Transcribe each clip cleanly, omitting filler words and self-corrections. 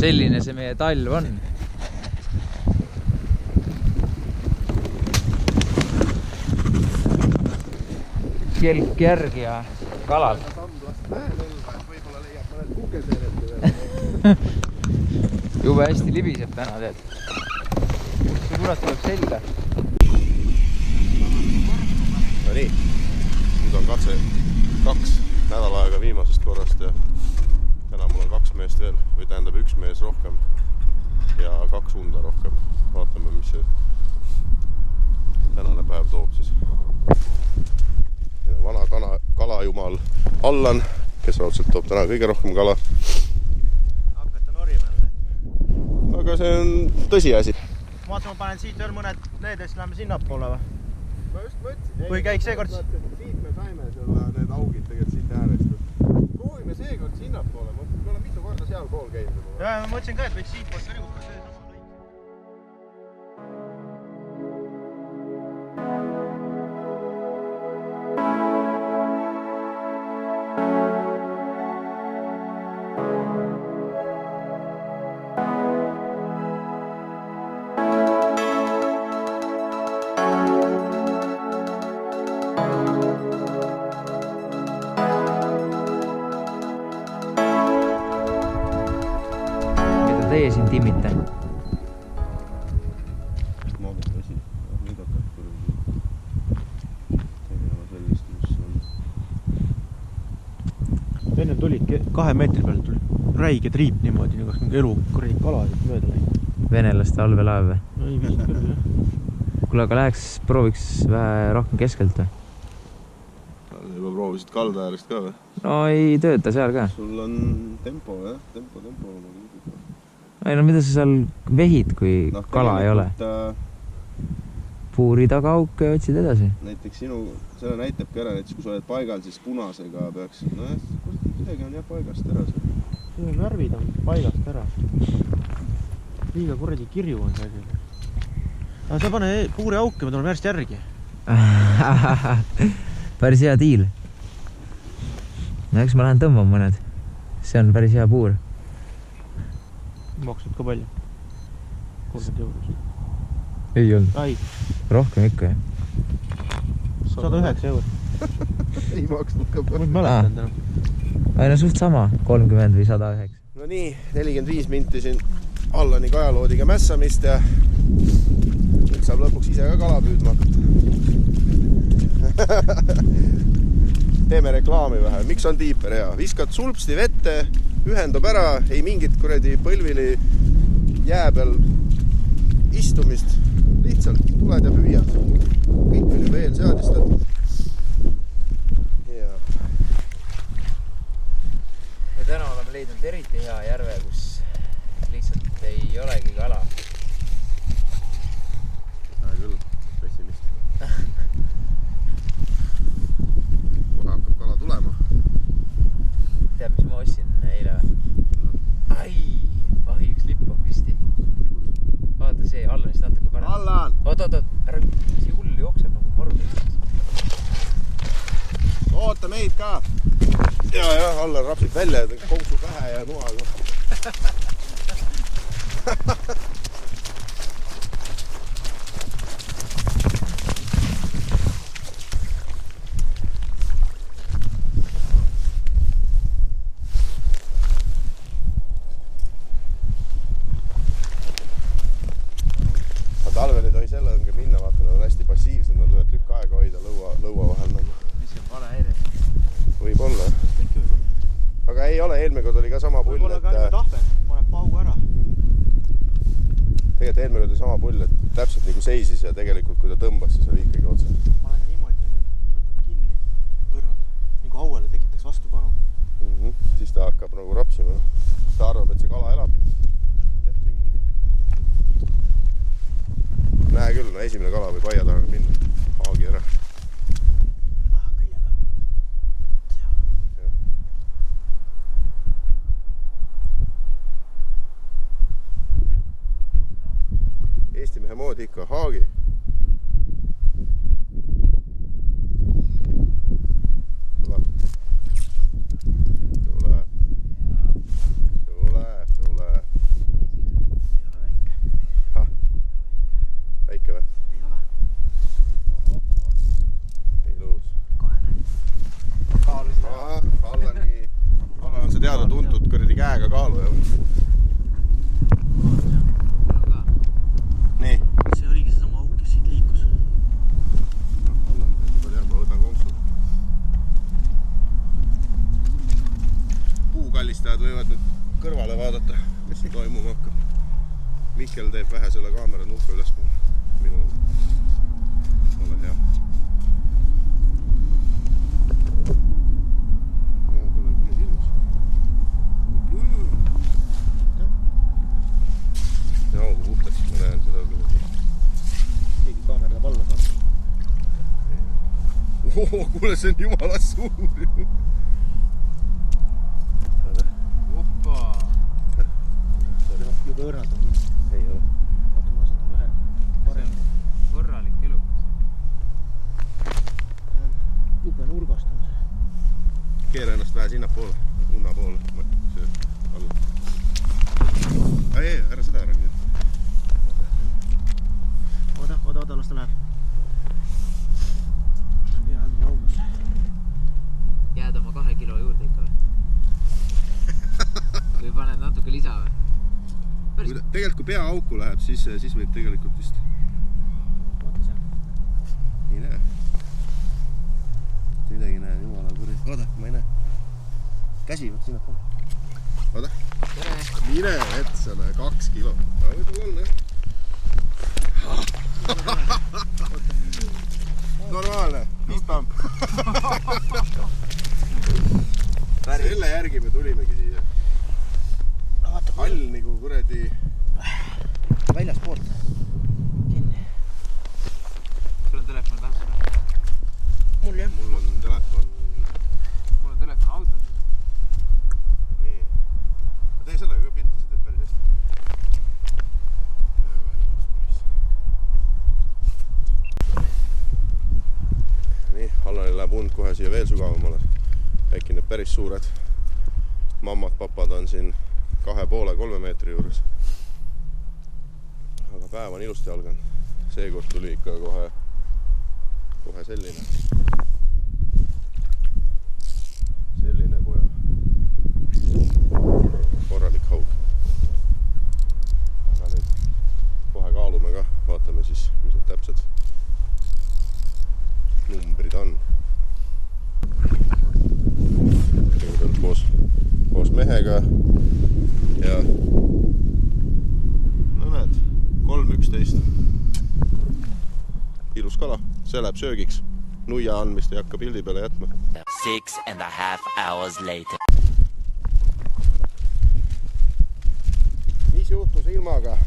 selline see meie talv on. Kelk järgi ja kalal. Võib-olla leiab mõned kukeseeleti veel. Jube hästi libiseb täna, teed. Kust see kurat tuleb selga? No nii, nüüd on katse 2 nädala aega viimasest korrast ja täna mul on 2 meest veel, või tähendab 1 mees rohkem ja 2 unda rohkem. Vaatame, mis see tänane päev toob siis. Vana kalajumal Allan, kes raudselt toob täna kõige rohkem kala. Hakata norimale. Aga see on tõsiasi. Ma panen siit veel mõned leedest, läheme sinnapoole või? Ma just mõtlesin. Või käiks seekord? Siit me saime need augid tegelikult siit äärest. Proovime seekord sinnapoole. Me oleme mitu korda seal pool käinud. Ja ma mõtlesin ka, et võiks siit poolt kõrgutada see. Teie siin timmite. Maagat asi. Nüüd hakkab kurgi tegema sellist, mis on. Enne tuli 2 meetri peal tuli räige triip niimoodi, nagu mingi elu kuradi kalasid mööda läinud. Venelaste allveelaev või? No ei viisid küll, jah. Kuule, aga prooviks vähe rohkem keskelt või? Juba proovisid kalda äärest ka või? No ei tööta seal ka. Sul on tempo, jah? Tempo. Ei no mida sa seal vehid, kui kala ei ole? Puuri taga auke ja otsid edasi. Näiteks selle näitabki ära, näiteks kui sa oled paigal, siis punasega peaks, nojah, midagi on jah paigast ära see. Värvid on paigast ära. Liiga kuradi kirju on see. Aga sa pane puuri auke, me tuleme järjest järgi. Päris hea diil. No eks ma lähen tõmbama mõned. See on päris hea puur. Maksud ka palju. 30 euros. Ei olnud. Ai. Rohkem ikka, jah. 109 eurot. Ei maksnud ka palju. Ma mäletan täna. Ai no suht sama, 30 või 109. No nii, 45 minti siin Allani kajaloodiga mässamist ja nüüd saab lõpuks ise ka kala püüdma hakata. Teeme reklaami vähe. Miks on tiiper hea? Viskad sulpsti vette, ühendab ära, ei mingit kuradi põlvili jää peal istumist. Lihtsalt tuled ja püüad. Kõik on juba eelseadistatud. Ja täna oleme leidnud eriti hea järve, kus lihtsalt ei olegi kala. Hea küll, pessimist. Kohe hakkab kala tulema. Tead, mis ma ostsin eile või? Ai, üks lipp on püsti. Vaata see, Allanist natuke parem. Allan! Oot, ära see hull jookseb nagu korv. Oota meid ka! Ja, Allan rapsib välja, konksu pähe ja nuaga. Talvel ei tohi selle õnge minna, vaata, nad on hästi passiivsed, nad võivad tükk aega hoida lõua vahel nagu. Mis on vale häire? Võib-olla. Kõike võib-olla. Aga ei ole, eelmine kord oli ka sama pull, Võib-olla ka nagu tahvel, paneb paugu ära. Tegelikult eelmine kord oli sama pull, et täpselt nagu seisis ja tegelikult kui ta tõmbas, siis oli ikkagi otse. Ma olen ka niimoodi, et kinni, põrnud. Nagu hauele tekitaks vastupanu. Siis ta hakkab nagu rapsima. Ta arvab, et see kala elab. Näe küll, no esimene kala võib aia taha minna. Haagi ära. Eesti mehe moodi ikka haagi. Tuleb. võivad nüüd kõrvale vaadata, mis siin toimuma hakkab. Mihkel teeb vähe selle kaamera nuhka ülespoole. Minu ole hea. Jaa, puhtaks, ma näen seda küll. Keegi kaamera läheb alla saab. Kuule, see on jumala suur. Oppa! Juba õrnalt on. Ei ole. Vaata, ma lasen tal vähe parem. Korralik elukas. Jube nurgast on see. Keera ennast vähe sinnapoole, unna poole. See all. Ei, ära seda ära küll. Oota, las ta läheb. Peagi augus. Jääd oma 2 kilo juurde ikka või? Või paned natuke lisa või? Tegelikult kui pea auku läheb, siis võib tegelikult vist. Vaata seal. Ei näe. Midagi näe, jumala kurid. Oota, ma ei näe. Käsi, võtta sinna poole. Oota. Mine metsale, 2 kilo. Võib-olla on, jah. Normaalne, fistpump. Selle järgi me tulimegi siia. All nagu kuradi Väljas poolt. Kinni. Sul on telefon tassus või? Mul jah. Mul on telefon. Mul on telefon autos. Nii. Tee sellega ka pilti, see teeb päris hästi. Nii, Allanil läheb und kohe siia veel sügavamale. Äkki need päris suured mammad, papad on siin 2,5–3 meetri juures. Aga päev on ilusti alganud. Seekord tuli ikka kohe selline poja. Korralik haug. Aga nüüd kohe kaalume ka. Vaatame siis, mis need täpsed numbrid on. Kõigepealt koos mehega ja no näed, 3,11. Ilus kala, see läheb söögiks. Nuia andmist ei hakka pildi peale jätma. 6.5 hours later. Mis juhtus ilmaga?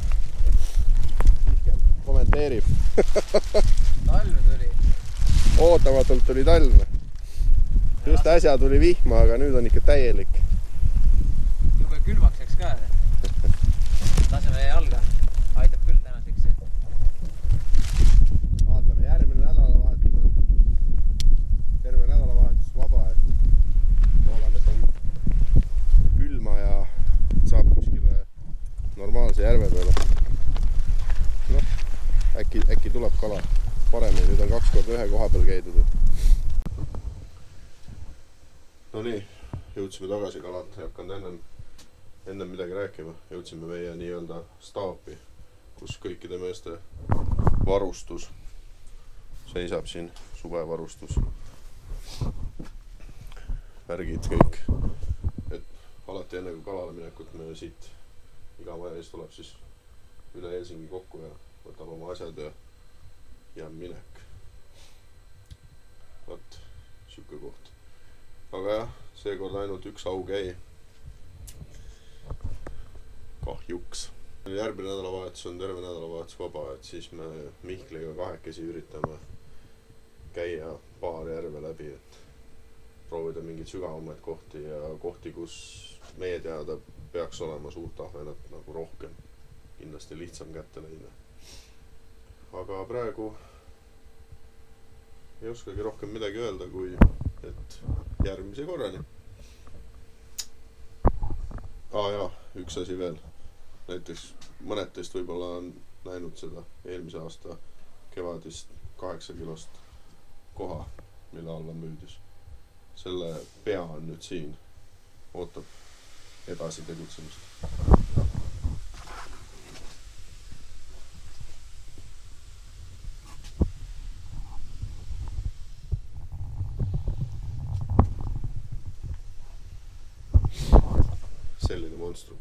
Mihkel kommenteerib. Talv tuli. Ootamatult tuli talv. Just äsja tuli vihma, aga nüüd on ikka täielik. Jube külmaks läks ka. Laseme jalga. Aitab küll tänaseks see. Vaatame, järgmine nädalavahetus on terve nädalavahetus vaba. Loodame, et on külma ja saab kuskile normaalse järve peale. Noh, äkki tuleb kala paremini. Nüüd on 2 korda 1 koha peal käidud. No nii, jõudsime tagasi kalat, ei hakanud ennem midagi rääkima. Jõudsime meie nii-öelda staapi, kus kõikide meeste varustus seisab siin, suvevarustus. Värgid kõik. Et alati enne kui kalale minekut me siit iga maja ees tuleb siis üle Helsingi kokku ja võtab oma asjad ja minek. Vot, siuke koht. Aga jah, seekord ainult 1 haug jäi. Kahjuks. Järgmine nädalavahetus on terve nädalavahetus vaba, et siis me Mihkliga 2 üritame käia paar järve läbi, et proovida mingeid sügavamaid kohti ja kohti, kus meie teada peaks olema suurt ahvenat nagu rohkem. Kindlasti lihtsam kätte leida. Aga praegu ei oskagi rohkem midagi öelda, kui et järgmise korrani. Jaa, 1 asi veel. Näiteks mõned teist võib-olla on näinud seda eelmise aasta kevadist 8 kilost koha, mille Allan müüdis. Selle pea on nüüd siin. Ootab edasi tegutsemist. selline monstrum.